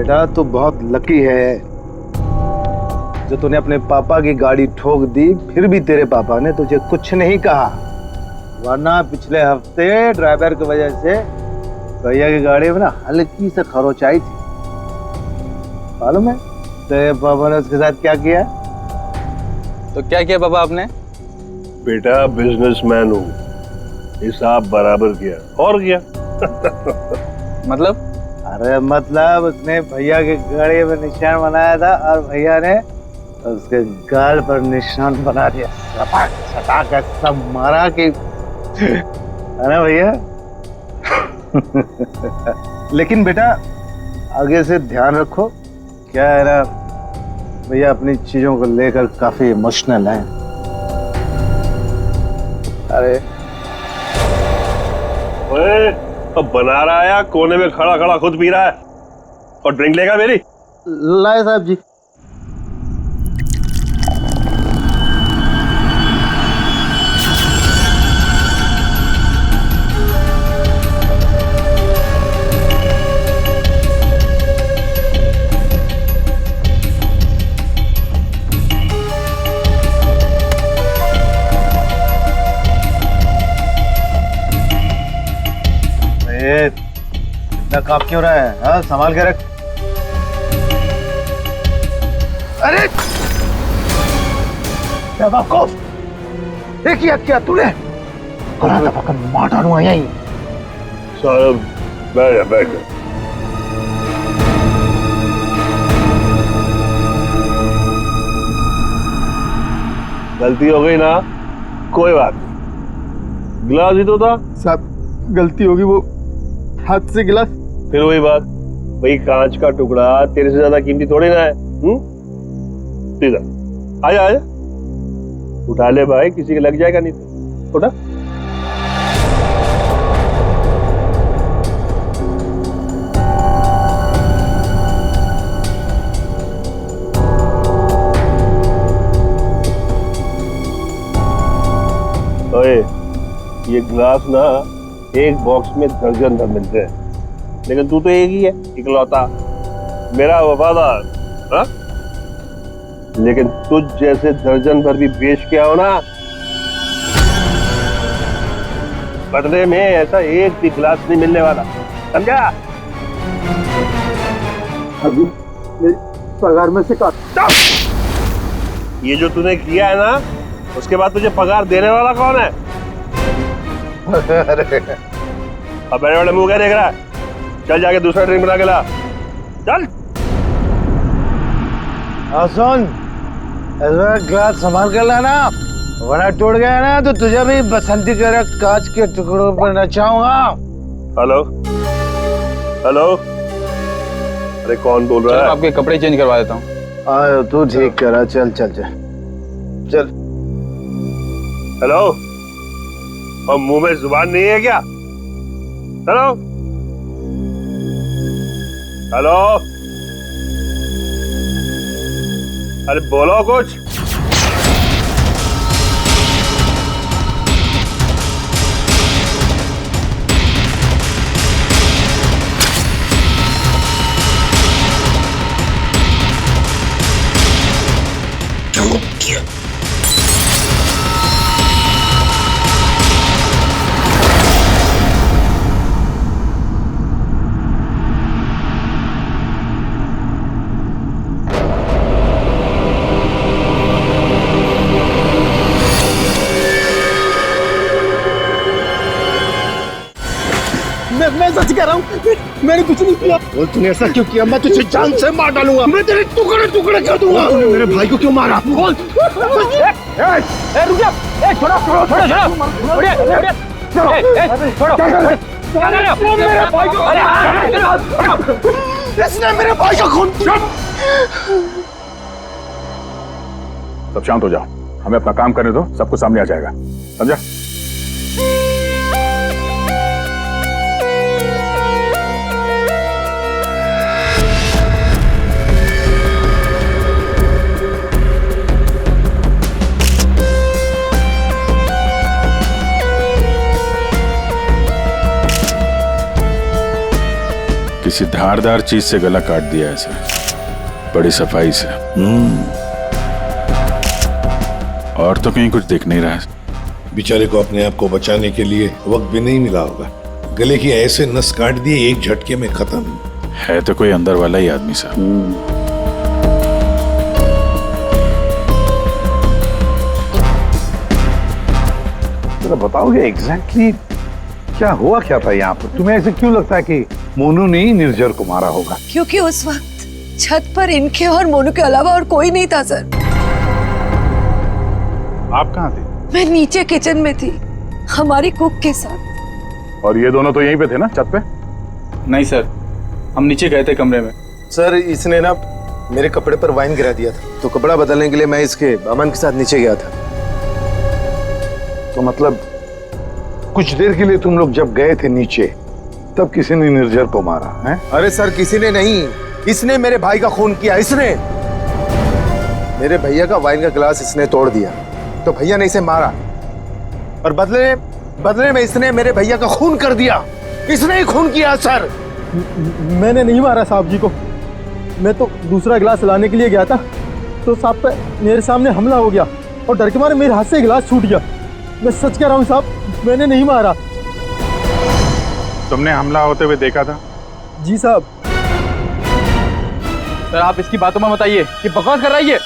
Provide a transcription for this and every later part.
बेटा तू बहुत लकी है जो तूने अपने पापा की गाड़ी ठोक दी, फिर भी तेरे पापा ने तुझे कुछ नहीं कहा। वरना पिछले हफ्ते ड्राइवर की वजह से भैया की गाड़ी में ना हल्की से खरोच आई थी। मालूम है तेरे पापा ने उसके साथ क्या किया? तो क्या किया पापा आपने? बेटा बिजनेसमैन हूँ, हिसाब बराबर किया और किया। मतलब? अरे मतलब उसने भैया की गाड़ी में निशान बनाया था और भैया ने उसके गाल पर निशान बना दिया। सपाक सपाक सब मारा कि है ना भैया? लेकिन बेटा आगे से ध्यान रखो, क्या है ना भैया अपनी चीजों को लेकर काफी इमोशनल है। अरे ओए, अब बना रहा है कोने में खड़ा खड़ा खुद पी रहा है और ड्रिंक लेगा मेरी? लाए साहब जी। इतना कांप क्यों रहा है? हाँ संभाल के रख। अरे बेवकूफ, देखिए क्या तूने करा था, पकड़ मार डालूंगा यहीं। साहब बैठ जा बैठ जा। गलती हो गई ना, कोई बात नहीं, गिलास ही तो था। साहब गलती होगी, वो हाथ से गिलास। फिर वही बात, भाई कांच का टुकड़ा तेरे से ज्यादा कीमती थोड़ी ना है। सीधा आजा आजा, उठा ले भाई, किसी के लग जाएगा नहीं तो। उठा। ओए, ये ग्लास ना एक बॉक्स में दर्जन भर मिलते हैं, लेकिन तू तो एक ही है, इकलौता मेरा वफादार। हाँ? लेकिन तुझ जैसे दर्जन भर भी बेच के आओ ना, बदले में ऐसा एक भी गिलास नहीं मिलने वाला, समझा? अभी मेरी पगार में से काट। ये जो तूने किया है ना, उसके बाद तुझे पगार देने वाला कौन है? अब बड़े बड़े मुंह क्या देख रहा है? चल जाके दूसरा ड्रिंक बना के ला, चल। सुन, इस बार ग्लास संभाल कर लाना, वरना टूट गया ना तो तुझे भी बसंती के कांच के टुकड़ों पर नचाऊंगा। हेलो हेलो, अरे कौन बोल रहा है? आपके कपड़े चेंज करवा देता हूँ। तू ठीक करा, चल चल चल चल। हेलो, और मुंह में जुबान नहीं है क्या? हेलो हेलो, अरे बोलो कुछ। मैं सच कह रहा हूँ, मैंने कुछ नहीं किया। वो तूने ऐसा क्यों किया? मैं तुझे जान से मार डालूंगा, मैं तेरे टुकड़े टुकड़े कर दूंगा। तूने मेरे भाई को क्यों मारा? बोल। रुक जा, छोड़ो छोड़ो छोड़ो छोड़ो, इसने मेरे भाई का खून। सब शांत हो जाओ, हमें अपना काम करने दो, सब कुछ सामने आ जाएगा, समझा? किसी धारदार चीज से गला काट दिया है सर, बड़ी सफाई से। और तो कहीं कुछ दिख नहीं रहा है। बेचारे को अपने आप को बचाने के लिए वक्त भी नहीं मिला होगा। गले की ऐसे नस काट दिए एक झटके में खत्म। है तो कोई अंदर वाला ही आदमी साहब। जरा बताओगे एग्जैक्टली क्या हुआ क्या था यहाँ पर? तुम्हें ऐसे क्यों लगता है कि मोनू ने ही निर्जर को मारा होगा? क्योंकि उस वक्त छत पर इनके और मोनू के अलावा और कोई नहीं था सर। आप कहाँ थे? मैं नीचे किचन में थी हमारी कुक के साथ। और ये दोनों तो यहीं पे थे ना, छत पे? नहीं सर, हम नीचे गए थे कमरे में। सर इसने ना मेरे कपड़े पर वाइन गिरा दिया था, तो कपड़ा बदलने के लिए मैं इसके अमन के साथ नीचे गया था। तो मतलब कुछ देर के लिए तुम लोग जब गए थे नीचे, तब किसी ने निर्जर को मारा है? अरे सर किसी ने नहीं, इसने मेरे भाई का खून किया। इसने मेरे भैया का वाइन का गिलास इसने तोड़ दिया, तो भैया ने इसे मारा और बदले में इसने मेरे भैया का खून कर दिया। इसने ही खून किया सर। मैंने नहीं मारा साहब जी को। मैं तो दूसरा गिलास लाने के लिए गया था, तो साहब पे मेरे सामने हमला हो गया और डर के मारे मेरे हाथ से गिलास छूट गया। मैं सच कह रहा हूँ साहब, मैंने नहीं मारा। तुमने हमला होते हुए देखा था? जी साहब। सर आप इसकी बातों में बताइए, ये बकवास कर रही है।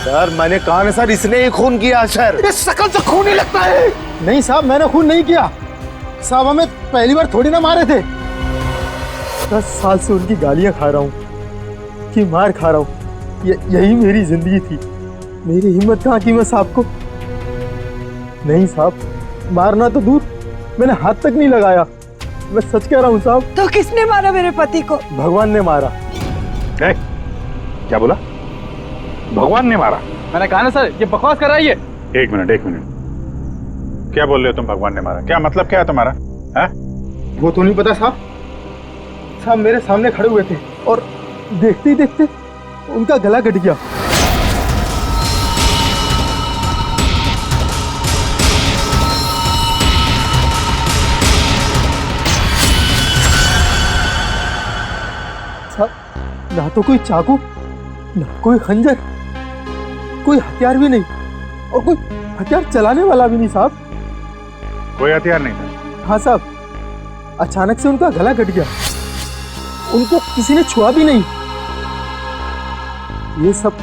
सर मैंने कहा ना सर, इसने ही खून किया सर। इस शकल से खून ही लगता है। नहीं साहब, मैंने खून नहीं किया साहब। हमें पहली बार थोड़ी ना मारे थे। 10 साल से उनकी गालियां खा रहा हूँ, कि मार खा रहा हूँ। यही मेरी जिंदगी थी। मेरी हिम्मत कहाँ की मैं साहब को? नहीं साहब, मारना तो दूर, मैंने हाथ तक नहीं लगाया। मैं सच कह रहा हूँ साहब। तो किसने मारा मेरे पति को? भगवान ने मारा। क्या बोला? भगवान ने मारा? मैंने कहा ना सर, ये बकवास कर रही है। एक मिनट, क्या बोल रहे हो तुम? भगवान ने मारा? क्या मतलब क्या है तुम्हारा? है? वो तो नहीं पता साहब। साहब मेरे सामने खड़े हुए थे और देखते ही देखते उनका गला कट गया। साहब ना तो कोई चाकू, ना कोई खंजर, कोई हथियार भी नहीं, और कोई हथियार चलाने वाला भी नहीं साहब। कोई हथियार नहीं था? हाँ साहब, अचानक से उनका गला कट गया। उनको किसी ने छुआ भी नहीं। ये सब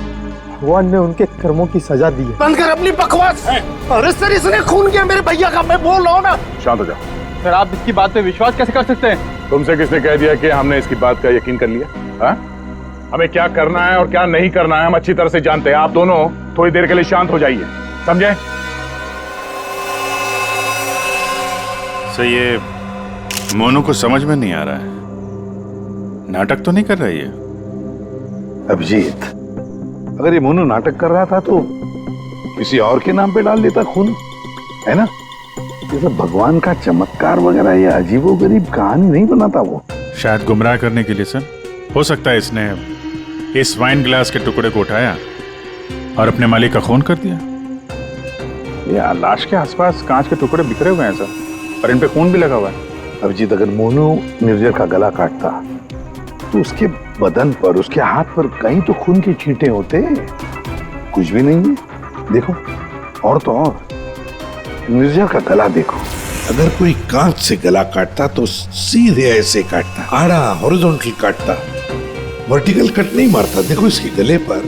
भगवान ने उनके कर्मों की सजा दी है। बंद कर अपनी बकवास। अरे सर इसने खून किया मेरे भैया का, मैं बोल रहा हूँ ना। शांत हो जाओ। सर आप इसकी बात पे विश्वास कैसे कर सकते हैं? तुमसे किसने कह दिया कि हमने इसकी बात का यकीन कर लिया? हा? हमें क्या करना है और क्या नहीं करना है हम अच्छी तरह से जानते हैं। आप दोनों थोड़ी देर के लिए शांत हो जाइए, समझे? सर ये मोनू को समझ में नहीं आ रहा है, नाटक तो नहीं कर रही है? अभिजीत, अगर ये मोनू नाटक कर रहा था तो किसी और के नाम पे डाल देता खून, है ना? ये सब भगवान का चमत्कार वगैरह ये अजीबोगरीब कहानी नहीं बनाता वो। शायद गुमराह करने के लिए सर। हो सकता है इसने इस वाइन ग्लास के टुकड़े को उठाया और अपने मालिक का खून कर दिया। ये लाश के आसपास कांच के टुकड़े बिखरे हुए हैं सर, और इन पे खून भी लगा हुआ है। अभिजीत, अगर मोनू निर्जर का गला काटता तो उसके बदन पर, उसके हाथ पर कहीं तो खून के छींटे होते। कुछ भी नहीं है। देखो, और तो और निर्जर का गला देखो। अगर कोई कांच से गला काटता तो सीधे ऐसे काटता, आड़ा हॉरिजॉन्टल काटता, वर्टिकल कट नहीं मारता। देखो इसके गले पर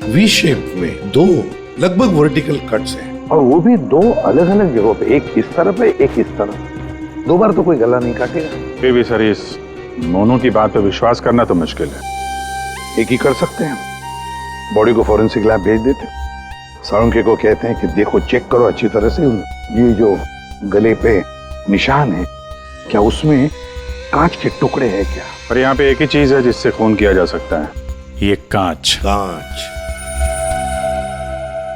वी शेप में 2 लगभग वर्टिकल कट्स हैं, और वो भी 2 अलग अलग जगहों पे, एक इस तरफ है, एक इस तरफ। 2 बार तो कोई गला नहीं काटेगा। फिर भी सर इस मोनू की बात पे विश्वास करना तो मुश्किल है। एक ही कर सकते हैं, बॉडी को फॉरेंसिक लैब भेज देते, साळुंखे को कहते हैं कि देखो, चेक करो अच्छी तरह से, ये जो गले पे निशान है, क्या उसमें कांच के टुकड़े हैं क्या? पर यहाँ पे एक ही चीज है जिससे खून किया जा सकता है, ये कांच। कांच।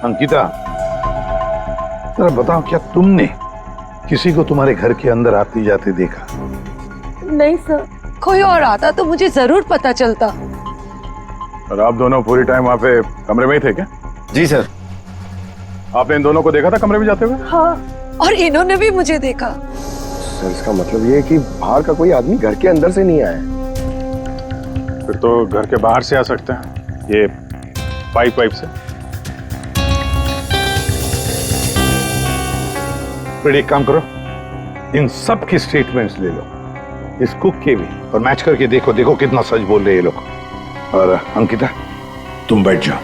अंकिता, जरा बताओ, क्या तुमने किसी को तुम्हारे घर के अंदर आते जाते देखा? नहीं सर, कोई और आता तो मुझे जरूर पता चलता। और आप दोनों पूरी टाइम वहाँ पे कमरे में ही थे क्या? जी सर। आपने इन दोनों को देखा था कमरे में जाते हुए? हाँ, और इन्होंने भी मुझे देखा। सर इसका मतलब ये है कि बाहर का कोई आदमी घर के अंदर से नहीं आया। फिर तो घर के बाहर से आ सकते हैं, ये पाइप से। फिर एक काम करो, इन सब की स्टेटमेंट्स ले लो, इस कुक के भी, और मैच करके देखो देखो कितना सच बोल रहे हैं ये लोग। और अंकिता तुम बैठ जाओ।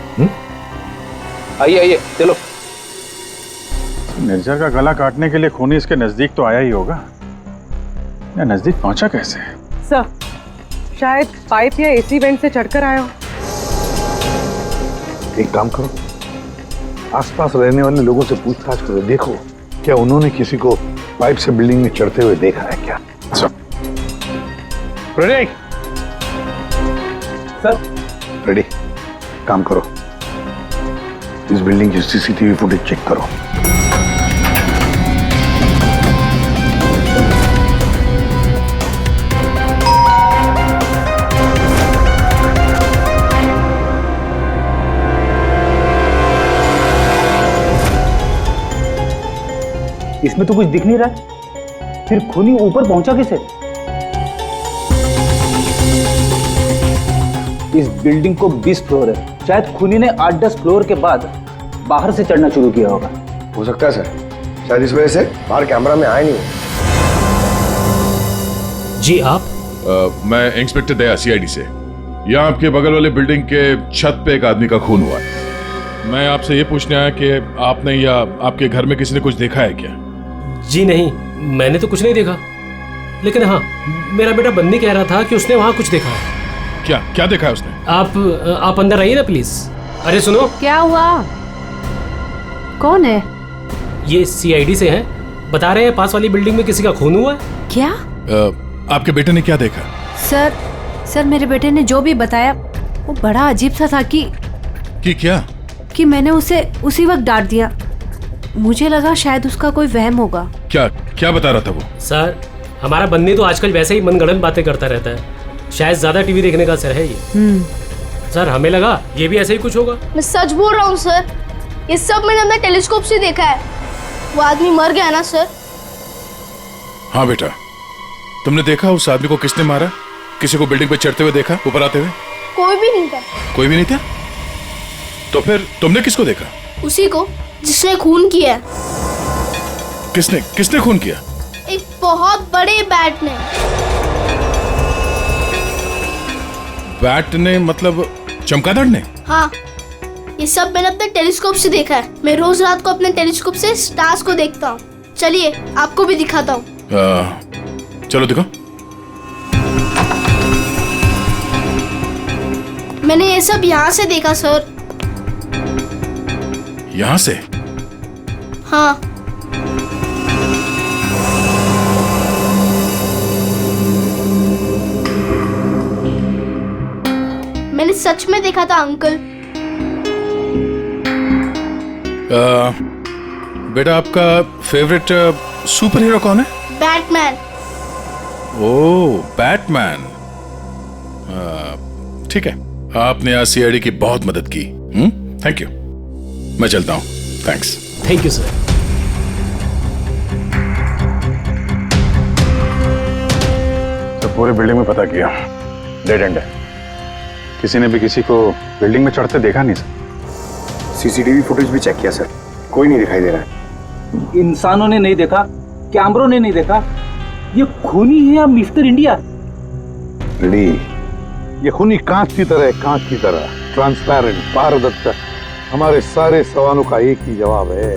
आइए आइए चलो। निर्जर का गला काटने के लिए खूनी इसके नजदीक तो आया ही होगा, या नजदीक पहुंचा कैसे? सर, शायद पाइप या एसी वेंट से चढ़कर आया हो। एक काम करो, आसपास रहने वाले लोगों से पूछताछ करो, देखो क्या उन्होंने किसी को पाइप से बिल्डिंग में चढ़ते हुए देखा है क्या? Ready sir. रेडी, काम करो, इस बिल्डिंग की सीसीटीवी फुटेज चेक करो। इसमें तो कुछ दिख नहीं रहा, फिर खूनी ऊपर पहुंचा कैसे? इस बिल्डिंग को 20 फ्लोर है, शायद खूनी ने 8-10 फ्लोर के बाद बाहर से चढ़ना शुरू किया होगा। हो सकता है सर, शायद इस वजह से बाहर कैमरा में आया नहीं। जी आप? मैं इंस्पेक्टर दया, सीआईडी से। यहाँ आपके बगल वाले बिल्डिंग के छत पे एक आदमी का खून हुआ है। मैं आपसे ये पूछने आया कि आपने या आपके घर में किसी ने कुछ देखा है क्या? जी नहीं, मैंने तो कुछ नहीं देखा, लेकिन हाँ, मेरा बेटा बन्नी कह रहा था कि उसने वहाँ कुछ देखा है। क्या क्या देखा है उसने? आप अंदर आइए ना प्लीज। अरे सुनो। क्या हुआ? कौन है? ये सीआईडी से हैं, बता रहे हैं पास वाली बिल्डिंग में किसी का खून हुआ है। क्या? आपके बेटे ने क्या देखा? सर मेरे बेटे ने जो भी बताया वो बड़ा अजीब सा था कि क्या? कि मैंने उसे उसी वक्त डांट दिया। मुझे लगा शायद उसका कोई वहम होगा। क्या बता रहा था वो? सर, हमारा बन्नी तो आजकल वैसे ही मनगढ़ंत बातें करता रहता है, शायद ज्यादा टीवी देखने का असर है ये। सर, हमें लगा ये भी ऐसे ही कुछ होगा। मैं सच बोल रहा हूँ सर, ये सब मैंने अपने टेलीस्कोप से देखा है। वो आदमी मर गया ना सर। हाँ बेटा, तुमने देखा उस आदमी को किसने मारा? किसी को बिल्डिंग पे चढ़ते हुए देखा, ऊपर आते हुए? कोई भी नहीं था। कोई भी नहीं था? तो फिर तुमने किसको देखा? उसी को जिसने खून किया। किसने खून किया? एक बहुत बड़े बैट ने। बैट ने मतलब चमगादड़ ने? हाँ, ये सब मैंने अपने टेलीस्कोप से देखा है। मैं रोज रात को अपने टेलीस्कोप से स्टार्स को देखता हूँ। चलिए आपको भी दिखाता हूँ। चलो दिखो। मैंने ये सब यहाँ से देखा सर। यहाँ से? हाँ। मैंने सच में देखा था अंकल। बेटा, आपका फेवरेट सुपर हीरो कौन है? बैटमैन। ओह, बैटमैन। ठीक है, आपने आज सीआईडी की बहुत मदद की। Thank you. मैं चलता हूँ। थैंक्स। Thank you sir. तो पूरे बिल्डिंग में पता किया, डेड एंड है। किसी ने भी किसी को बिल्डिंग में चढ़ते देखा नहीं सर। सीसीटीवी फुटेज भी चेक किया सर, कोई नहीं दिखाई दे रहा है। इंसानों ने नहीं देखा, कैमरों ने नहीं देखा। ये खूनी है या मिस्टर इंडिया? रेडी, ये खूनी कांच की तरह है, कांच की तरह ट्रांसपेरेंट, पारदर्शी। हमारे सारे सवालों का एक ही जवाब है,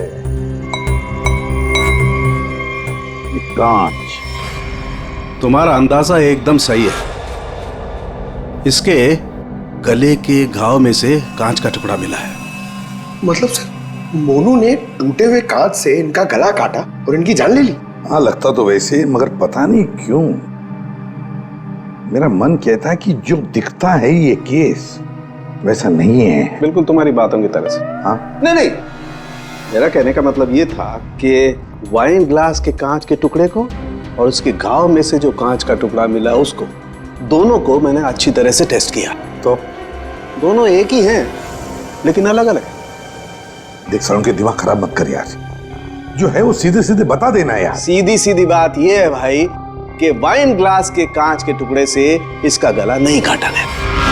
ये कांच। तुम्हारा अंदाजा एकदम सही है। इसके गले के घाव में से कांच का टुकड़ा मिला है। मतलब सर, मोनू ने टूटे हुए कांच से इनका गला काटा और इनकी जान ले ली? हाँ, लगता तो वैसे, मगर पता नहीं क्यों मेरा मन कहता है कि जो दिखता है ये केस वैसा नहीं है। बिल्कुल तुम्हारी बातों की तरह से। हाँ? नहीं, मेरा कहने का मतलब ये था कि वाइन ग्लास के कांच के टुकड़े को और उसके घाव में से जो कांच का टुकड़ा मिला उसको, दोनों को मैंने अच्छी तरह से टेस्ट किया। तो दोनों एक ही हैं, लेकिन अलग अलग। देख सर, उनके दिमाग खराब मत कर यार, जो है वो सीधे सीधे बता देना यार। सीधी सीधी बात ये है भाई कि वाइन ग्लास के कांच के टुकड़े से इसका गला नहीं काटा गया।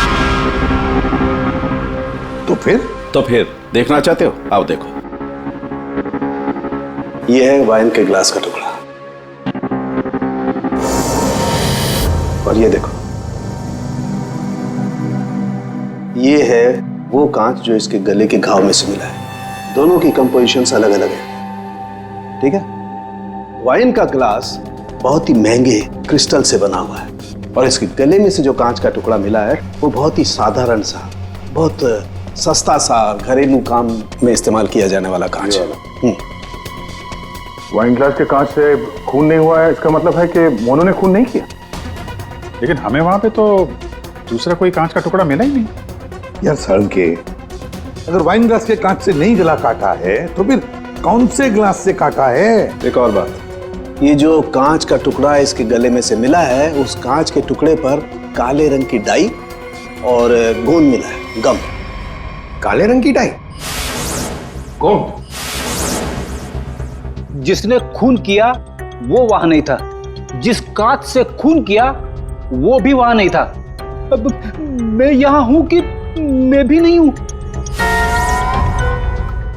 तो फिर देखना चाहते हो? आओ देखो। ये है वाइन के ग्लास का टुकड़ा, और ये देखो, ये है वो कांच जो इसके गले के घाव में से मिला है। दोनों की कंपोजिशंस अलग अलग है, ठीक है। वाइन का ग्लास बहुत ही महंगे क्रिस्टल से बना हुआ है, और इसके गले में से जो कांच का टुकड़ा मिला है वो बहुत ही साधारण सा, बहुत सस्ता सा, घरेलू काम में इस्तेमाल किया जाने वाला कांच है। वाइन ग्लास के कांच से खून नहीं हुआ है, इसका मतलब है कि मोनू ने खून नहीं किया। लेकिन हमें वहां पे तो दूसरा कोई कांच का टुकड़ा मिला ही नहीं। यार सड़न के, अगर वाइन ग्लास के कांच से नहीं गला काटा है तो फिर कौन से ग्लास से काटा है? एक और बात, ये जो कांच का टुकड़ा इसके गले में से मिला है, उस कांच के टुकड़े पर काले रंग की डाई और गोंद मिला है, गम। काले रंग की डाई? कौन? जिसने खून किया वो वहां नहीं था, जिस कांच से खून किया वो भी वहां नहीं था। अब मैं यहां हूं कि मैं भी नहीं हूं।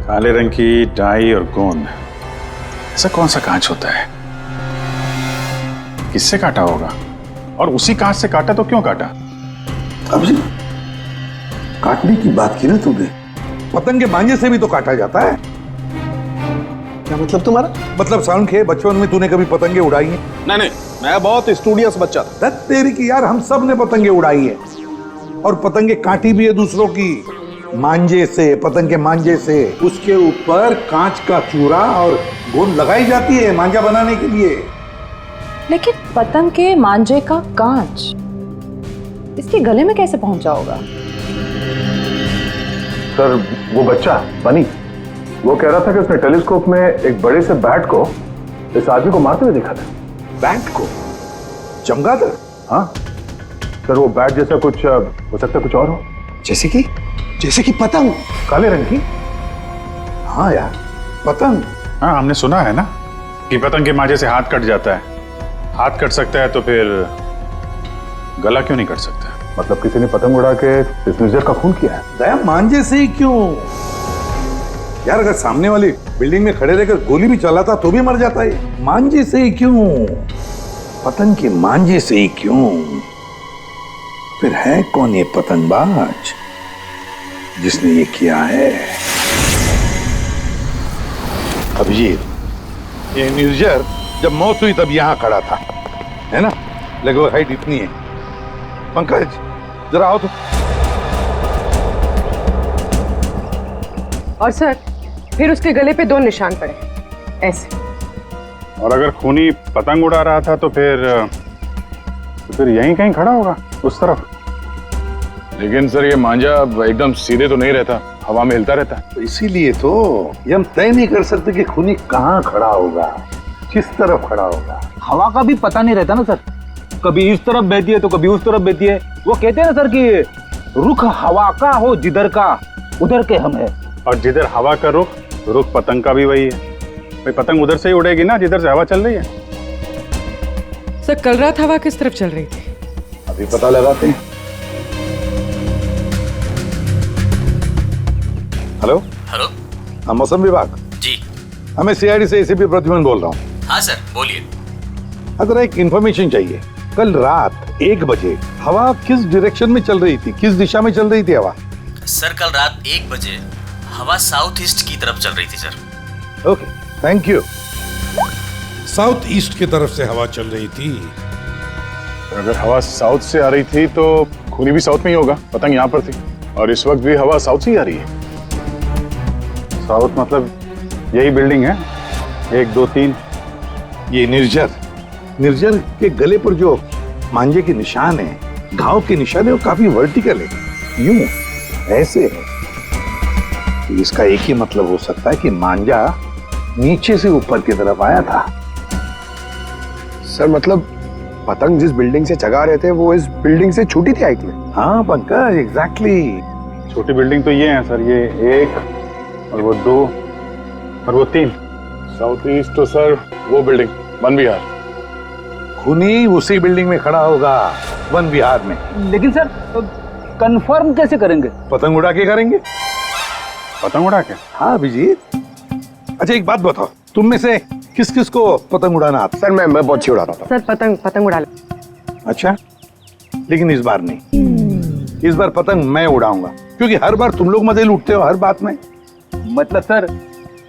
काले रंग की डाई और गोंद, ऐसा कौन सा कांच होता है? किससे काटा होगा? और उसी कांच से काटा तो क्यों काटा? अभी काटने की बात की ना तुमने, पतंग के मांझे से भी तो काटा जाता है। क्या मतलब तुम्हारा? मतलब साउंड के बचपन में तूने कभी पतंगे उड़ाई हैं? नहीं, मैं बहुत स्टूडियस बच्चा था। तेरी की यार, हम सब ने पतंगे उड़ाई है, और पतंगे काटी भी है दूसरों की, मांझे से, पतंग के मांझे से। उसके ऊपर कांच का चूरा और गोंद लगाई जाती है मांझा बनाने के लिए। लेकिन पतंग के मांझे का कांच इसके गले में कैसे पहुंचा होगा? सर, वो बच्चा बनी, वो कह रहा था कि उसने टेलीस्कोप में एक बड़े से बैट को इस आदमी को मारते हुए देखा था। बैट को? चमगादड़? हाँ सर, वो बैट जैसा कुछ हो सकता है, कुछ और हो। जैसे कि पतंग काले रंग की? हाँ यार, पतंग। हाँ, हमने सुना है ना कि पतंग के मांझे से हाथ कट जाता है। हाथ कट सकता है तो फिर गला क्यों नहीं कट सकता? मतलब किसी ने पतंग उड़ा के इस निर्जर का खून किया है। दया, मांझे से ही क्यों यार? अगर सामने वाली बिल्डिंग में खड़े रहकर गोली भी चलाता तो भी मर जाता है। मांझे से ही क्यों? पतंग के मांझे से ही क्यों? फिर है कौन ये पतंगबाज जिसने ये किया है? अभिजीत, ये निर्जर जब मौत हुई तब यहां खड़ा था, है ना? लगभग हाइट इतनी है। पंकज, जरा आओ तो। और सर, फिर उसके गले पे 2 निशान पड़े, ऐसे। और अगर खूनी पतंग उड़ा रहा था तो फिर यहीं कहीं खड़ा होगा, उस तरफ। लेकिन सर, ये मांझा एकदम सीधे तो नहीं रहता, हवा में हिलता रहता है। तो इसीलिए तो ये हम तय नहीं कर सकते कि खूनी कहाँ खड़ा होगा, किस तरफ खड़ा होगा। हवा का भी पता नहीं रहता ना सर, कभी इस तरफ बहती है तो कभी उस तरफ बहती है। वो कहते हैं ना सर कि रुख हवा का हो जिधर का उधर के हम है। और जिधर हवा का रुख पतंग का भी वही है। भाई, पतंग उधर से ही उड़ेगी ना जिधर से हवा चल रही है। सर, कल रात हवा किस तरफ चल रही थी? अभी पता लगाते हैं। हेलो हेलो, हाँ, मौसम विभाग जी। हमें सीआईडी से एसीपी प्रद्युमन बोल रहा हूँ। हाँ सर, बोलिए। अगर एक इंफॉर्मेशन चाहिए, कल रात 1 बजे हवा किस डायरेक्शन में चल रही थी, किस दिशा में चल रही थी हवा? सर, कल रात 1 बजे हवा साउथ ईस्ट की तरफ चल रही थी sir. Okay, thank you. South east की तरफ से हवा चल रही थी। अगर हवा साउथ से आ रही थी तो खूनी भी साउथ में ही होगा, पतंग यहाँ पर थी, और इस वक्त भी हवा साउथ से ही आ रही है। साउथ मतलब यही बिल्डिंग है, 1 2 3। ये निर्जर के गले पर जो मांझे के निशान है, घाव के निशान है, वो काफी वर्टिकल है, यूं ऐसे है। तो इसका एक ही मतलब हो सकता है कि मांझा नीचे से ऊपर की तरफ आया था। सर, मतलब पतंग जिस बिल्डिंग से चगा रहे थे वो इस बिल्डिंग से छोटी थी हाइट में? हाँ पंकज, एग्जैक्टली। छोटी बिल्डिंग तो ये है सर, ये 1 और वो 2 और वो 3। साउथ ईस्ट तो सर वो बिल्डिंग वन विहार। खूनी उसी बिल्डिंग में खड़ा होगा, वन विहार में। लेकिन सर, कंफर्म कैसे करेंगे? पतंग उड़ा के करेंगे। पतंग उड़ा के? हाँ अभिजीत। अच्छा एक बात बताओ, तुम में से किस किस को पतंग उड़ाना आता? सर मैं बहुत अच्छी उड़ाता था। सर पतंग उड़ा ले। अच्छा, लेकिन इस बार नहीं। इस बार पतंग मैं उड़ाऊंगा, क्योंकि हर बार तुम लोग मजे लूटते हो हर बात में। मतलब सर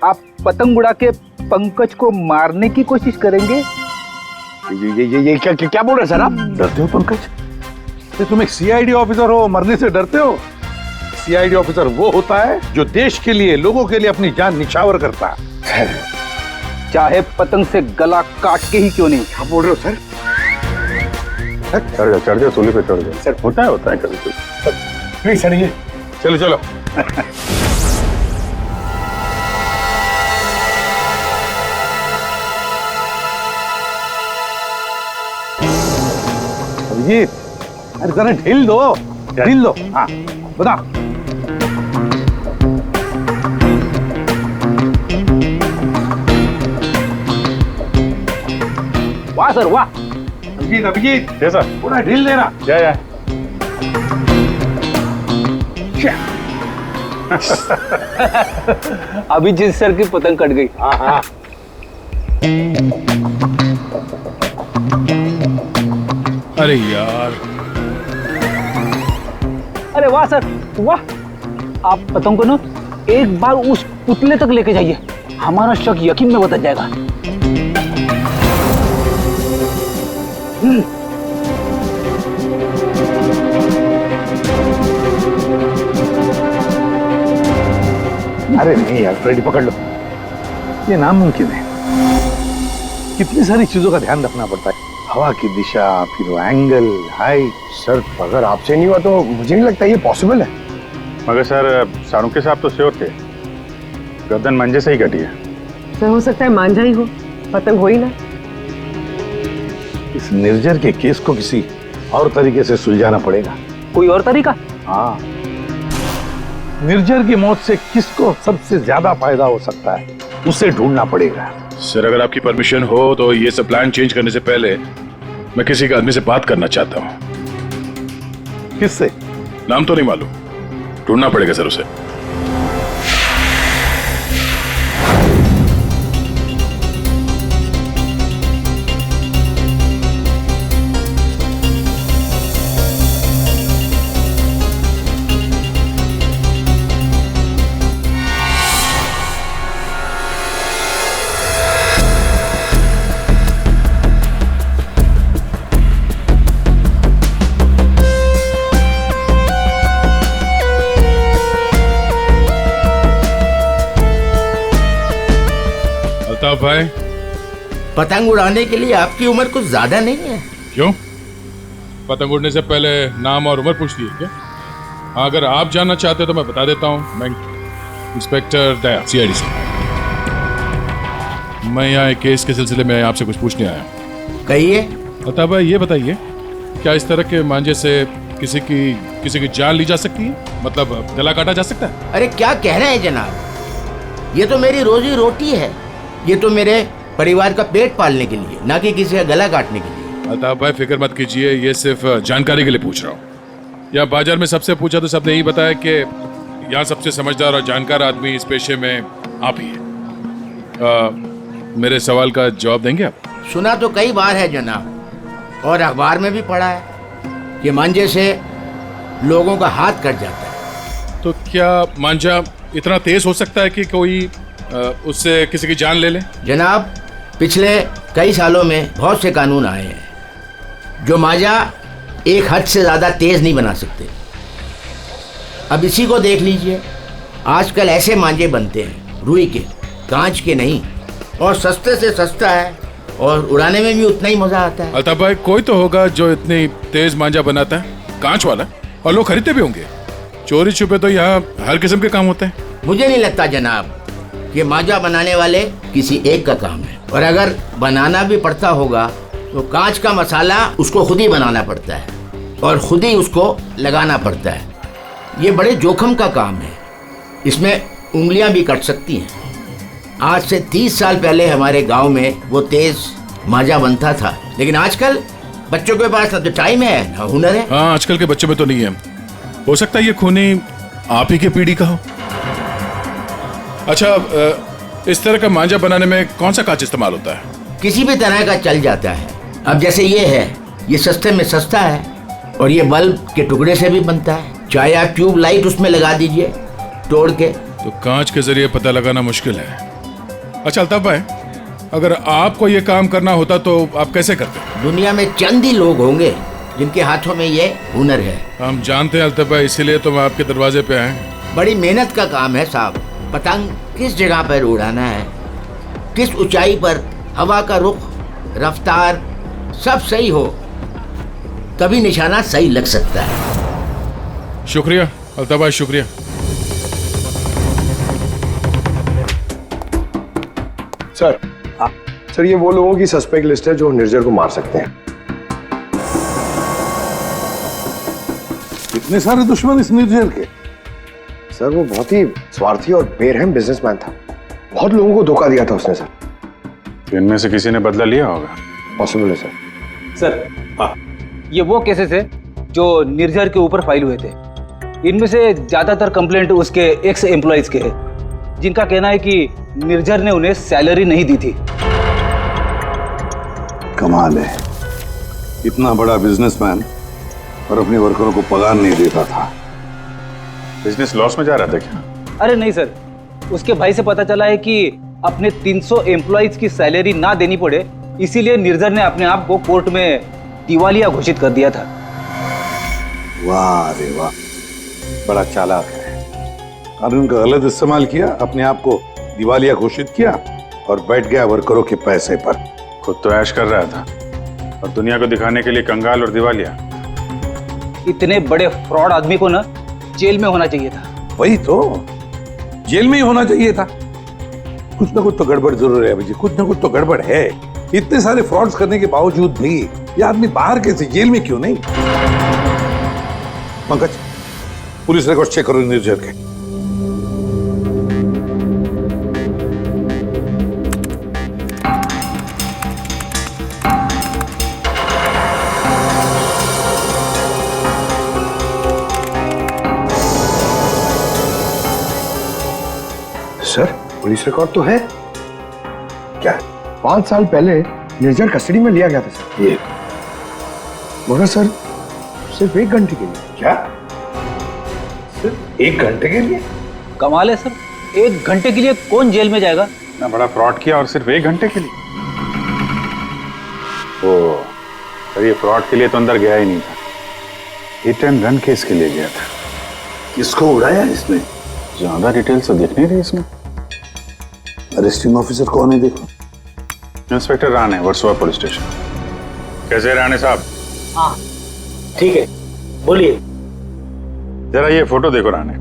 आप पतंग उड़ा के पंकज को मारने की कोशिश करेंगे? ये क्या बोल रहे सर आप? डरते हो पंकज? ये तुम एक सीआईडी ऑफिसर हो, मरने से डरते हो? सीआईडी ऑफिसर वो होता है जो देश के लिए, लोगों के लिए अपनी जान निछावर करता है। चाहे पतंग से गला काट के ही क्यों नहीं। क्या बोल रहे हो सर? चढ़ जा सूली पे चढ़ जा सर। होता है कभी कभी। प्लीज चढ़िए। चलो चलो। अभिजीत, अरे जरा ढील दो, ढील दो। हाँ बता। वाह सर वाह। अभिजीत कैसा? पूरा ढील देना। या अभिजीत सर की पतंग कट गई। हाँ हाँ। अरे यार, अरे वाह सर वाह। आप पतंग को ना एक बार उस पुतले तक लेके जाइए, हमारा शक यकीन में बदल जाएगा। अरे नहीं यार, फ्रेडी पकड़ लो। ये नामुमकिन है। कितनी सारी चीजों का ध्यान रखना पड़ता है, हवा की दिशा, फिर वो एंगल, हाइट। सर अगर आपसे नहीं हुआ तो मुझे नहीं लगता ये पॉसिबल है। मगर सर सारुके साहब तो श्योर थे, गर्दन मंजे से ही कटी है। सर हो सकता है मांझा ही हो, पतंग हो ही ना। इस निर्जर के केस को किसी और तरीके से सुलझाना पड़ेगा। कोई और तरीका? हाँ, निर्जर की मौत से किसको सबसे ज्यादा फायदा हो सकता है, उसे ढूंढना पड़ेगा। सर अगर आपकी परमिशन हो तो ये सब प्लान चेंज करने से पहले मैं किसी के आदमी से बात करना चाहता हूँ। किससे? नाम तो नहीं मालूम, ढूंढना पड़ेगा सर उसे। अल्ताफ भाई, पतंग उड़ाने के लिए आपकी उम्र कुछ ज्यादा नहीं है? क्यों? पतंग उड़ने से पहले नाम और उम्र पूछती है क्या? हाँ, अगर आप जानना चाहते हो तो मैं बता देता हूँ। मैं इंस्पेक्टर दया, सीआईडी से। मैं यहाँ एक केस के सिलसिले में आपसे कुछ पूछने आया हूँ। कहिए। अल्ताफ भाई ये बताइए, क्या इस तरह के मांझे से किसी की जान ली जा सकती है? मतलब गला काटा जा सकता है? अरे क्या कह रहे हैं जनाब, ये तो मेरी रोजी रोटी है, ये तो मेरे परिवार का पेट पालने के लिए, ना कि किसी का गला काटने के लिए। अल्ताफ भाई फिक्र मत कीजिए, ये सिर्फ जानकारी के लिए पूछ रहा हूँ। यहाँ बाजार में सबसे पूछा तो सबने यही बताया कि यहाँ सबसे समझदार और जानकार आदमी इस पेशे में आप ही है। मेरे सवाल का जवाब देंगे आप? सुना तो कई बार है जनाब, और अखबार में भी पढ़ा है कि मांझे से लोगों का हाथ कट जाता है। तो क्या मांझा इतना तेज हो सकता है कि कोई उससे किसी की जान ले ले? जनाब पिछले कई सालों में बहुत से कानून आए हैं जो मांझा एक हद से ज्यादा तेज नहीं बना सकते। अब इसी को देख लीजिए, आजकल ऐसे मांझे बनते हैं रुई के, कांच के नहीं, और सस्ते से सस्ता है और उड़ाने में भी उतना ही मजा आता है। अल्ताफ भाई कोई तो होगा जो इतनी तेज मांझा बनाता है, कांच वाला, और लोग खरीदते भी होंगे। चोरी छुपे तो यहाँ हर किस्म के काम होते हैं। मुझे नहीं लगता जनाब कि मांझा बनाने वाले किसी एक का काम है, और अगर बनाना भी पड़ता होगा तो कांच का मसाला उसको खुद ही बनाना पड़ता है और खुद ही उसको लगाना पड़ता है। ये बड़े जोखम का काम है, इसमें उंगलियां भी कट सकती हैं। आज से 30 साल पहले हमारे गांव में वो तेज मांझा बनता था, लेकिन आजकल बच्चों के पास ना तो टाइम है ना हुनर है। हाँ, आजकल के बच्चों में तो नहीं है। हो सकता है ये खूनी आप ही की पीढ़ी का हो। अच्छा, इस तरह का मांझा बनाने में कौन सा कांच इस्तेमाल होता है? किसी भी तरह का चल जाता है। अब जैसे ये है, ये सस्ते में सस्ता है और ये बल्ब के टुकड़े से भी बनता है। चाहे आप ट्यूब लाइट उसमें लगा दीजिए तोड़ के। तो कांच के जरिए पता लगाना मुश्किल है। अच्छा अल्ताफ भाई, अगर आपको ये काम करना होता तो आप कैसे करते? दुनिया में चंद ही लोग होंगे जिनके हाथों में ये हुनर है। हम जानते हैं अल्ताफ भाई, इसीलिए तो हम आपके दरवाजे पे आए। बड़ी मेहनत का काम है साहब। पतंग किस जगह पर उड़ाना है, किस ऊंचाई पर, हवा का रुख, रफ्तार सब सही हो तभी निशाना सही लग सकता है। शुक्रिया अल्ताफ भाई, शुक्रिया। सर, सर ये वो लोगों की सस्पेक्ट लिस्ट है जो निर्जर को मार सकते हैं। इतने सारे दुश्मन इस निर्जर के? सर वो बहुत ही स्वार्थी और बेरहम बिजनेसमैन था। बहुत लोगों को धोखा दिया था उसने सर। इनमें से किसी ने बदला लिया होगा। पॉसिबल है सर। सर, ये वो केसेस है जो निर्जर के ऊपर फाइल हुए थे। इनमें से ज्यादातर कंप्लेंट उसके एक्स एम्प्लॉइज के हैं, जिनका कहना है कि निर्जर ने उन्हें सैलरी नहीं दी थी। कमाल है, इतना बड़ा बिजनेसमैन और अपने वर्करों को पगार नहीं देता था। बिजनेस लॉस में जा रहा था क्या? अरे नहीं सर, उसके भाई से पता चला है कि अपने 300 एम्प्लॉइज की सैलरी ना देनी पड़े, इसीलिए निर्जर ने अपने आप को कोर्ट में दिवालिया घोषित कर दिया था। वाह रे वाह, बड़ा चालाक है। कानून का गलत इस्तेमाल किया, अपने आप को दिवालिया घोषित किया और बैठ गया वर्करों के पैसे पर। खुद तो ऐश कर रहा था और दुनिया को दिखाने के लिए कंगाल और दिवालिया। इतने बड़े फ्रॉड आदमी को ना जेल में होना चाहिए था। वही तो, जेल में ही होना चाहिए था। कुछ ना कुछ तो गड़बड़ जरूर है भाई, कुछ ना कुछ तो गड़बड़ है। इतने सारे फ्रॉड्स करने के बावजूद भी ये आदमी बाहर कैसे, जेल में क्यों नहीं? पंकज, पुलिस रिकॉर्ड चेक करो निर्जर के। सर पुलिस रिकॉर्ड तो है। क्या? 5 साल पहले निर्जर कस्टडी में लिया गया था सर। ये मगर सर सिर्फ 1 घंटे के लिए। क्या? सिर्फ 1 घंटे के लिए? कमाल है सर, 1 घंटे के लिए कौन जेल में जाएगा? इतना बड़ा फ्रॉड किया और सिर्फ 1 घंटे के लिए? ओ सर, ये फ्रॉड के लिए तो अंदर गया ही नहीं था, हिट एंड रन केस के लिए गया था। किसको उड़ाया इसमें? ज्यादा डिटेल्स तो दिख नहीं रही इसमें। अरेस्टिंग ऑफिसर कौन है देखो? Inspector Rane, Versova police station. कैसे राणे साहब? हाँ ठीक है, बोलिए। जरा ये फोटो देखो राणे।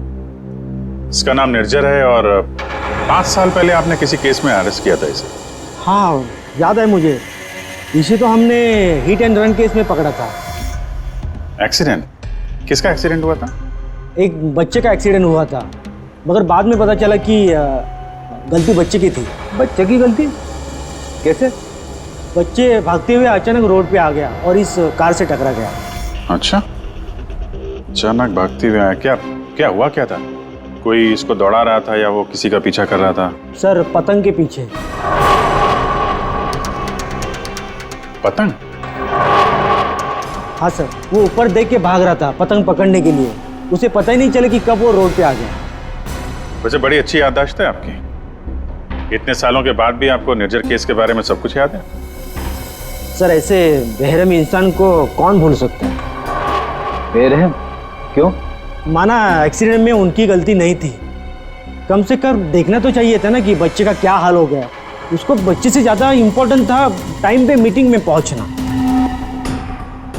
इसका नाम निर्जर है और 5 साल पहले आपने किसी केस में अरेस्ट किया था इसे। हाँ याद है मुझे, इसे तो हमने हिट एंड रन केस में पकड़ा था। एक्सीडेंट? किसका एक्सीडेंट हुआ था? एक बच्चे का एक्सीडेंट हुआ था, मगर बाद में पता चला कि गलती बच्चे की थी। बच्चे की गलती? कैसे? बच्चे भागते हुए अचानक रोड पे आ गया और इस कार से टकरा गया। अच्छा, अचानक भागते हुए आया। क्या हुआ क्या था? कोई इसको दौड़ा रहा था या वो किसी का पीछा कर रहा था? सर पतंग के पीछे। पतंग? हाँ सर, वो ऊपर देख के भाग रहा था पतंग पकड़ने के लिए। उसे पता ही नहीं चला कि कब वो रोड पे आ गया। वैसे बड़ी अच्छी याददाश्त है आपकी। इतने सालों के बाद भी आपको निर्जर केस के बारे में सब कुछ याद है? सर ऐसे बेरहम इंसान को कौन भूल सकता है? बेरहम? क्यों? माना एक्सीडेंट में उनकी गलती नहीं थी, कम से कम देखना तो चाहिए था ना कि बच्चे का क्या हाल हो गया। उसको बच्चे से ज़्यादा इम्पोर्टेंट था टाइम पे मीटिंग में पहुंचना।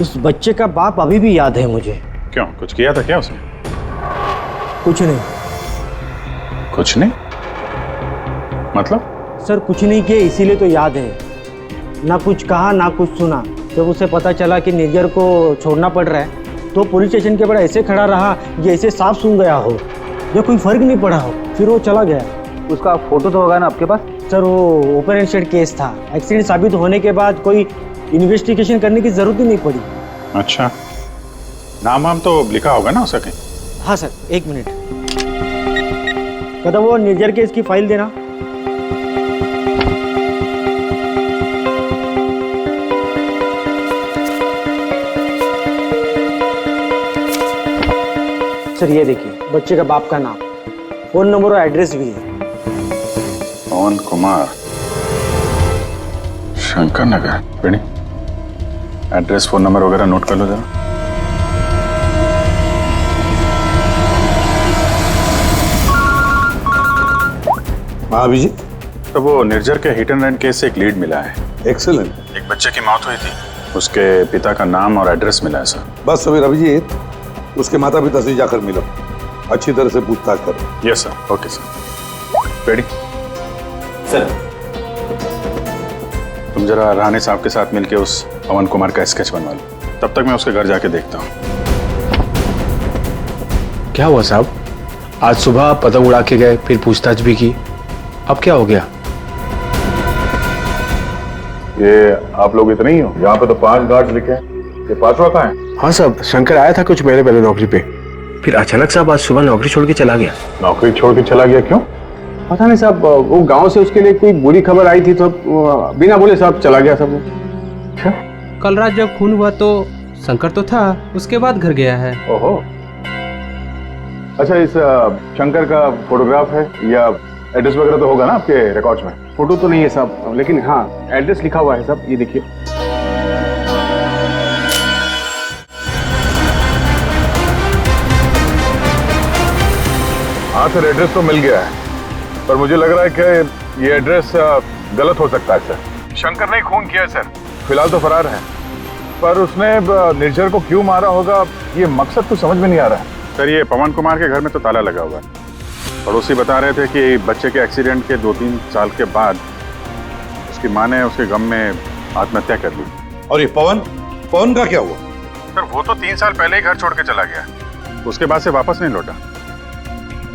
उस बच्चे का बाप अभी भी याद है मुझे। क्यों, कुछ किया था क्या उसने? कुछ नहीं। कुछ नहीं मतलब? सर कुछ नहीं किया, इसीलिए तो याद है। ना कुछ कहा ना कुछ सुना। जब उसे पता चला कि निर्जर को छोड़ना पड़ रहा है तो पुलिस स्टेशन के बाहर ऐसे खड़ा रहा जैसे सांप सूंघ गया हो, जो कोई फर्क नहीं पड़ा हो। फिर वो चला गया। उसका फोटो तो होगा ना आपके पास? सर वो ओपन एंड शेड केस था। एक्सीडेंट साबित होने के बाद कोई इन्वेस्टिगेशन करने की जरूरत ही नहीं पड़ी। अच्छा, नाम वाम तो लिखा होगा ना उसका कहीं? हाँ सर, 1 मिनट। मतलब वो निर्जर के इसकी फाइल देना। सर ये देखिए, बच्चे का बाप का नाम, फोन नंबर और एड्रेस भी है। पवन कुमार, शंकर नगर। बेटी, एड्रेस फोन नंबर वगैरह नोट कर लो जरा। हाँ अभिजीत, तो वो निर्जर के हिट एंड रन केस से एक लीड मिला है। एक्सीलेंट। एक बच्चे की मौत हुई थी, उसके पिता का नाम और एड्रेस मिला है सर। बस फिर अभिजीत, उसके माता पिता से जाकर मिलो, अच्छी तरह से पूछताछ करो। Yes sir. Okay sir. Ready sir. तुम जरा राणे साहब के साथ मिलके उस पवन कुमार का स्केच बनवा लो, तब तक मैं उसके घर जाके देखता हूँ। क्या हुआ साहब? आज सुबह पतंग उड़ा के गए, फिर पूछताछ भी की, अब क्या हो गया? ये आप लोग इतने ही हो? यहाँ पे तो 5 गार्ड लिखे हैं, ये 5वां कहाँ है? हाँ साहब, शंकर आया था कुछ महीने पहले नौकरी पे, फिर अचानक साहब आज सुबह नौकरी छोड़ के चला गया। नौकरी छोड़ के चला गया क्यों? पता नहीं साहब, वो गांव से उसके लिए कोई बुरी खबर आई थी तो बिना बोले साहब चला गया सब। कल रात जब खून हुआ तो शंकर तो था, उसके बाद घर गया है। ओहो। अच्छा, इस शंकर का फोटोग्राफ है या एड्रेस वगैरह तो होगा ना आपके रिकॉर्ड्स में? फोटो तो नहीं है साहब, लेकिन हाँ एड्रेस लिखा हुआ है साहब, ये देखिए। हाँ सर, एड्रेस तो मिल गया है, पर मुझे लग रहा है कि ये एड्रेस गलत हो सकता है सर। शंकर ने खून किया है सर, फिलहाल तो फरार है, पर उसने निर्जर को क्यों मारा होगा ये मकसद तो समझ में नहीं आ रहा है। सर, ये पवन कुमार के घर में तो ताला लगा हुआ है। पड़ोसी बता रहे थे कि बच्चे के एक्सीडेंट के 2-3 साल के बाद उसकी माँ ने उसके गम में आत्महत्या कर ली। और ये पवन का क्या हुआ? सर, वो तो 3 साल पहले ही घर छोड़ के चला गया, उसके बाद से वापस नहीं लौटा।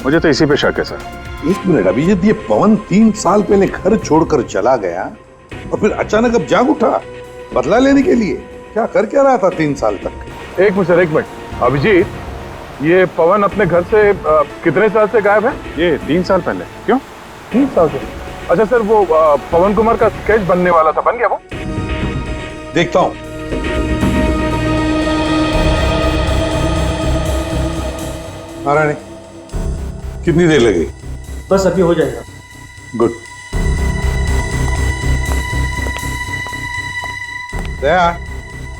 मुझे तो इसी पे शक है सर। 1 मिनट अभिजीत, ये पवन 3 साल पहले घर छोड़कर चला गया और फिर अचानक अब जाग उठा बदला लेने के लिए? क्या कर क्या रहा था 3 साल तक? एक मिनट अभिजीत, ये पवन अपने घर से कितने साल से गायब है? ये 3 साल पहले। क्यों 3 साल से? अच्छा सर, वो पवन कुमार का स्केच बनने वाला था, बन गया वो? देखता हूं। नारायण, कितनी देर लगेगी? बस अभी हो जाएगा। गुड। दया,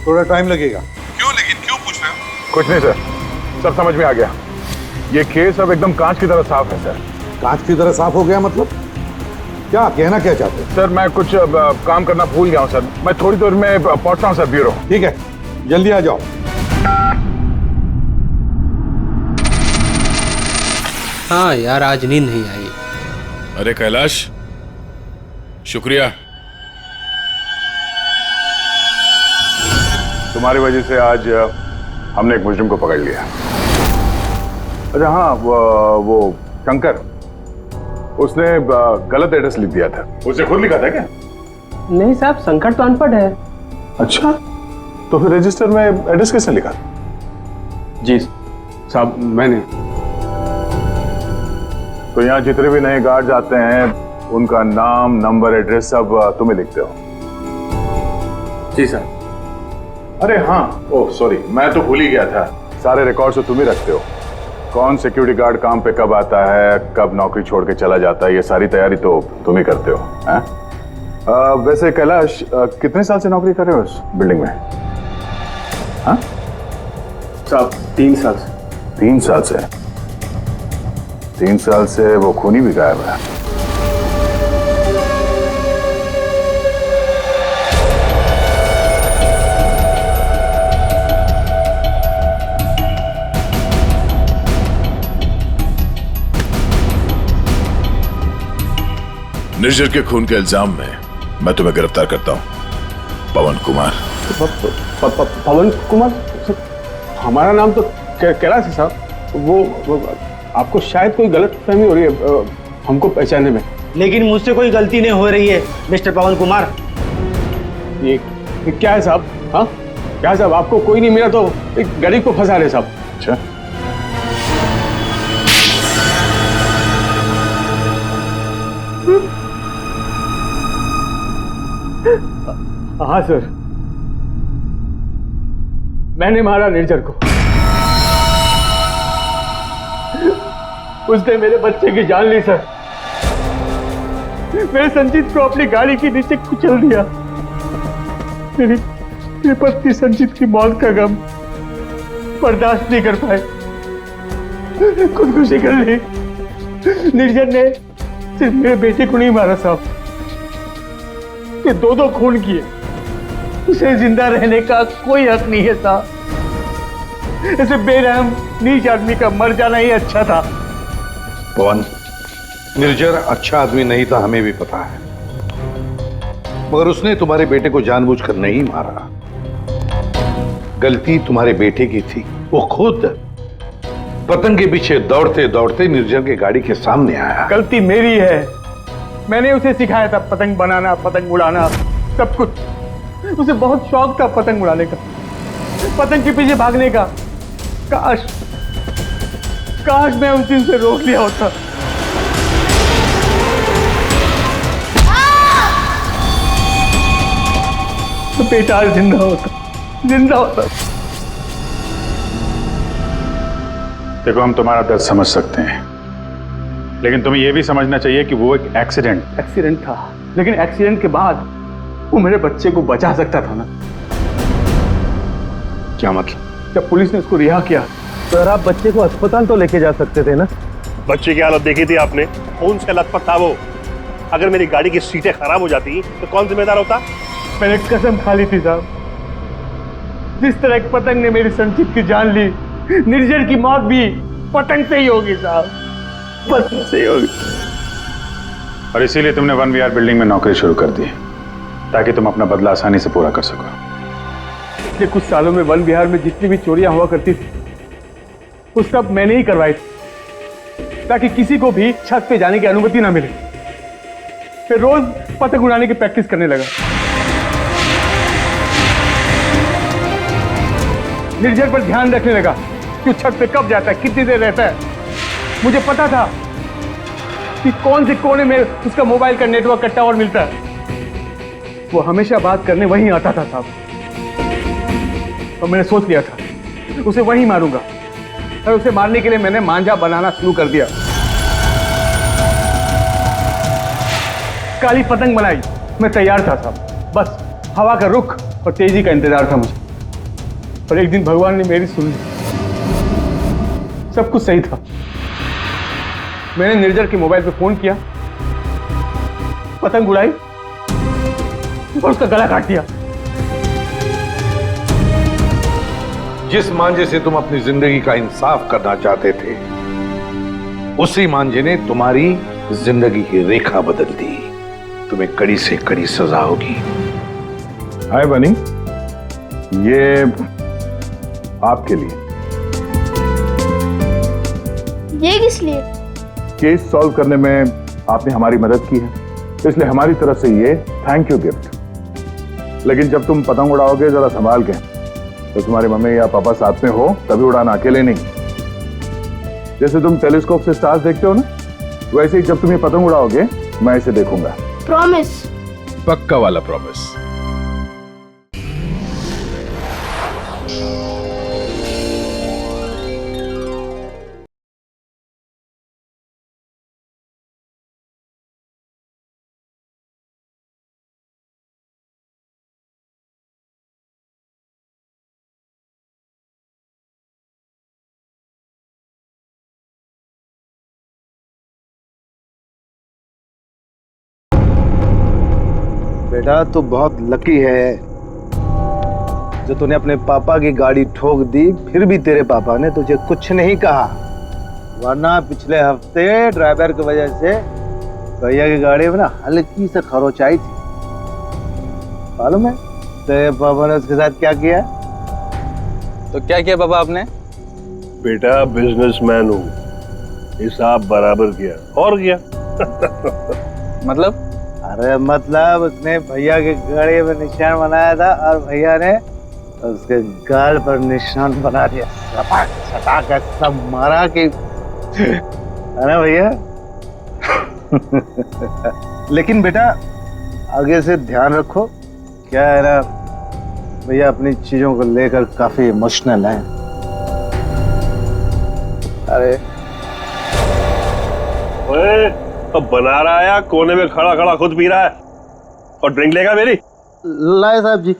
थोड़ा टाइम लगेगा। क्यों पूछ रहे हो? कुछ नहीं सर, सब समझ में आ गया। ये केस अब एकदम कांच की तरह साफ है सर। कांच की तरह साफ हो गया मतलब? क्या कहना क्या चाहते हैं? सर, मैं कुछ काम करना भूल गया हूँ सर, मैं थोड़ी देर में पहुंचता हूँ सर ब्यूरो। ठीक है, जल्दी आ जाओ। हाँ यार, आज नींद नहीं आई। अरे कैलाश, शुक्रिया। तुम्हारी वजह से आज हमने एक मुजरिम को पकड़ लिया। अच्छा हाँ, वो शंकर, उसने गलत एड्रेस लिख दिया था। उसे खुद लिखा था क्या? नहीं साहब, शंकर तो अनपढ़ है। अच्छा, तो फिर रजिस्टर में एड्रेस किसने लिखा? जी साहब, मैंने। तो यहाँ जितने भी नए गार्ड्स आते हैं उनका नाम, नंबर, एड्रेस सब तुम्हें लिखते हो? जी सर। अरे हाँ, ओह सॉरी, मैं तो भूल ही गया था, सारे रिकॉर्ड्स तो तुम ही रखते हो। कौन सिक्योरिटी गार्ड काम पे कब आता है, कब नौकरी छोड़ के चला जाता है, ये सारी तैयारी तो तुम ही करते हो। वैसे कैलाश, कितने साल से नौकरी कर रहे हो इस बिल्डिंग में? हाँ साहब, 3 साल से। 3 साल से? 3 साल से वो खूनी भी गायब है। निर्जर के खून के इल्जाम में मैं तुम्हें गिरफ्तार करता हूं, पवन कुमार। पवन कुमार? हमारा नाम तो कैलाश है साहब। वो आपको शायद कोई गलत फहमी हो रही है हमको पहचानने में। लेकिन मुझसे कोई गलती नहीं हो रही है मिस्टर पवन कुमार। ये क्या है साहब? हाँ क्या साहब, आपको कोई नहीं मिला तो एक गरीब को फंसा रहे साहब। अच्छा, हाँ सर, मैंने मारा निर्जर को। उसने मेरे बच्चे की जान ली सर। मेरे संजीत को अपनी गाड़ी के नीचे कुचल दिया। मेरी पत्नी संजीत की मौत का गम बर्दाश्त नहीं कर पाए, खुदकुशी कर ली। निर्जर ने सिर्फ मेरे बेटे को नहीं मारा साहब, ये दो खून किए। उसे जिंदा रहने का कोई हक नहीं है साहब। ऐसे बेरहम नीच आदमी का मर जाना ही अच्छा था। पवन, निर्जर अच्छा आदमी नहीं था, हमें भी पता है, मगर उसने तुम्हारे बेटे को जानबूझकर नहीं मारा। गलती तुम्हारे बेटे की थी। वो खुद पतंग के पीछे दौड़ते दौड़ते निर्जर की गाड़ी के सामने आया। गलती मेरी है। मैंने उसे सिखाया था पतंग बनाना, पतंग उड़ाना, सब कुछ। उसे बहुत शौक था पतंग उड़ाने का, पतंग के पीछे भागने का। काश मैं उस दिन से रोक लिया होता। तो बेटा आज जिंदा होता। देखो, हम तुम्हारा दर्द समझ सकते हैं, लेकिन तुम्हें यह भी समझना चाहिए कि वो एक एक्सीडेंट था, लेकिन एक्सीडेंट के बाद वो मेरे बच्चे को बचा सकता था ना। क्या मतलब? जब पुलिस ने उसको रिहा किया, सर आप बच्चे को अस्पताल तो लेके जा सकते थे ना। बच्चे की हालत देखी थी आपने, खून से लथपथ था वो। अगर मेरी गाड़ी की सीटें खराब हो जाती तो कौन जिम्मेदार होता? मैंने कसम खा ली थी साहब, जिस तरह एक पतंग ने मेरी संजीत की जान ली, निर्जर की मौत भी पतंग से ही होगी साहब, पतंग से ही होगी। और इसीलिए तुमने 1 विहार बिल्डिंग में नौकरी शुरू कर दी, ताकि तुम अपना बदला आसानी से पूरा कर सको। पिछले कुछ सालों में 1 विहार में जितनी भी चोरियां हुआ करती थी, वो सब मैंने ही करवाई थी, ताकि किसी को भी छत पे जाने की अनुमति ना मिले। फिर रोज पतंग उड़ाने की प्रैक्टिस करने लगा। निर्जर पर ध्यान रखने लगा कि छत पे कब जाता है, कितनी देर रहता है। मुझे पता था कि कौन से कोने में उसका मोबाइल का नेटवर्क का टावर मिलता है। वो हमेशा बात करने वहीं आता था साहब, और मैंने सोच लिया था उसे वहीं मारूंगा। और उसे मारने के लिए मैंने मांझा बनाना शुरू कर दिया। काली पतंग बनाई, मैं तैयार था साहब, बस हवा का रुख और तेजी का इंतजार था मुझे। और एक दिन भगवान ने मेरी सुन ली, सब कुछ सही था। मैंने निर्जर के मोबाइल पे फोन किया, पतंग उड़ाई और उसका गला काट दिया। जिस मांझे से तुम अपनी जिंदगी का इंसाफ करना चाहते थे, उसी मांझे ने तुम्हारी जिंदगी की रेखा बदल दी। तुम्हें कड़ी से कड़ी सजा होगी। हाय बनी, ये आपके लिए। ये किस लिए? केस सॉल्व करने में आपने हमारी मदद की है, इसलिए हमारी तरफ से ये थैंक यू गिफ्ट। लेकिन जब तुम पतंग उड़ाओगे जरा संभाल के, तो तुम्हारी मम्मी या पापा साथ में हो तभी उड़ाना, अकेले नहीं। जैसे तुम टेलीस्कोप से स्टार्स देखते हो ना, वैसे ही जब तुम ये पतंग उड़ाओगे मैं इसे देखूंगा। प्रॉमिस? पक्का वाला प्रॉमिस। बेटा तू बहुत लकी है जो तूने अपने पापा की गाड़ी ठोक दी, फिर भी तेरे पापा ने तुझे कुछ नहीं कहा। वरना पिछले हफ्ते ड्राइवर की वजह से भैया की गाड़ी में ना हल्की से खरोच आई थी। मालूम है तेरे पापा ने उसके साथ क्या किया? तो क्या किया पापा आपने? बेटा बिजनेसमैन हूँ, हिसाब बराबर किया और किया। मतलब? अरे मतलब उसने भैया के गाड़ी में निशान बनाया था और भैया ने उसके गाल पर निशान बना दिया। सपाक सपाक सब मारा कि है ना भैया? लेकिन बेटा आगे से ध्यान रखो। क्या है ना भैया, अपनी चीजों को लेकर काफी इमोशनल है। अरे ओए, अब बना रहा है या कोने में खड़ा खड़ा खुद पी रहा है? और ड्रिंक लेगा मेरी? लाए साहब जी।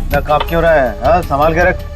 इतना कांप क्यों रहा है? हाँ, संभाल के रख।